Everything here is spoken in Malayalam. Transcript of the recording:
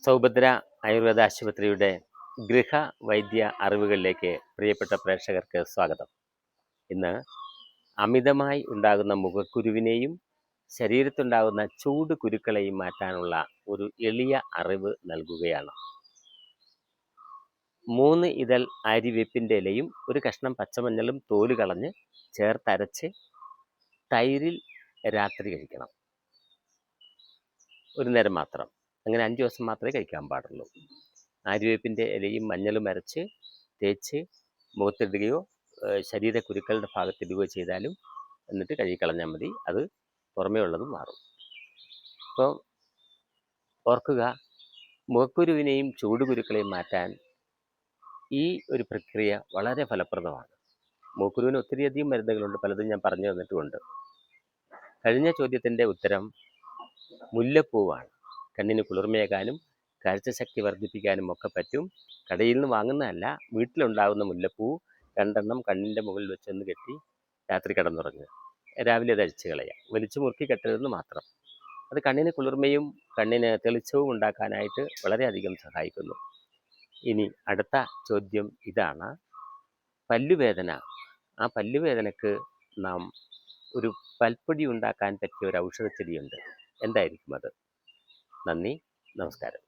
സൗഭദ്ര ആയുർവേദ ആശുപത്രിയുടെ ഗൃഹ വൈദ്യ അറിവുകളിലേക്ക് പ്രിയപ്പെട്ട പ്രേക്ഷകർക്ക് സ്വാഗതം. ഇന്ന് അമിതമായി ഉണ്ടാകുന്ന മുഖക്കുരുവിനെയും ശരീരത്തുണ്ടാകുന്ന ചൂട് കുരുക്കളെയും മാറ്റാനുള്ള ഒരു എളിയ അറിവ് നൽകുകയാണ്. 3 ഇതൾ ആര്യവേപ്പിൻ്റെ ഇലയും ഒരു കഷ്ണം പച്ചമഞ്ഞളും തോല് കളഞ്ഞ് ചേർത്തരച്ച് തൈരിൽ രാത്രി കഴിക്കണം. ഒരു നേരം മാത്രം. അങ്ങനെ 5 ദിവസം മാത്രമേ കഴിക്കാൻ പാടുള്ളൂ. ആര്യവേപ്പിൻ്റെ ഇലയും മഞ്ഞളും അരച്ച് തേച്ച് മുഖത്തിടുകയോ ശരീരക്കുരുക്കളുടെ ഭാഗത്തിടുകയോ ചെയ്താലും എന്നിട്ട് കഴുകിക്കളഞ്ഞാൽ മതി. അത് പുറമേ ഉള്ളതും മാറും. അപ്പോൾ ഓർക്കുക, മുഖക്കുരുവിനെയും ചൂടുകുരുക്കളെയും മാറ്റാൻ ഈ ഒരു പ്രക്രിയ വളരെ ഫലപ്രദമാണ്. മുഖക്കുരുവിന് ഒത്തിരിയധികം മരുന്നുകളുണ്ട്, പലതും ഞാൻ പറഞ്ഞു തന്നിട്ടുമുണ്ട്. കഴിഞ്ഞ ചോദ്യത്തിൻ്റെ ഉത്തരം മുല്ലപ്പൂവാണ്. കണ്ണിന് കുളിർമയേകാനും കാഴ്ചശക്തി വർദ്ധിപ്പിക്കാനും ഒക്കെ പറ്റും. കടയിൽ നിന്ന് വാങ്ങുന്നതല്ല, വീട്ടിലുണ്ടാകുന്ന മുല്ലപ്പൂ 2 എണ്ണം കണ്ണിൻ്റെ മുകളിൽ വെച്ചൊന്ന് കെട്ടി രാത്രി കിടന്നുറങ്ങുക. രാവിലെ അത് അഴിച്ച് കളയുക. വലിച്ചു മുറുക്കി കെട്ടരുതെന്ന് മാത്രം. അത് കണ്ണിന് കുളിർമയും കണ്ണിന് തെളിച്ചവും ഉണ്ടാക്കാനായിട്ട് വളരെയധികം സഹായിക്കുന്നു. ഇനി അടുത്ത ചോദ്യം ഇതാണ്: പല്ലുവേദന. ആ പല്ലുവേദനക്ക് നാം ഒരു പൽപ്പൊടി ഉണ്ടാക്കാൻ പറ്റിയ ഒരു ഔഷധച്ചെടിയുണ്ട്. എന്തായിരിക്കും അത്? നന്ദി, നമസ്കാരം.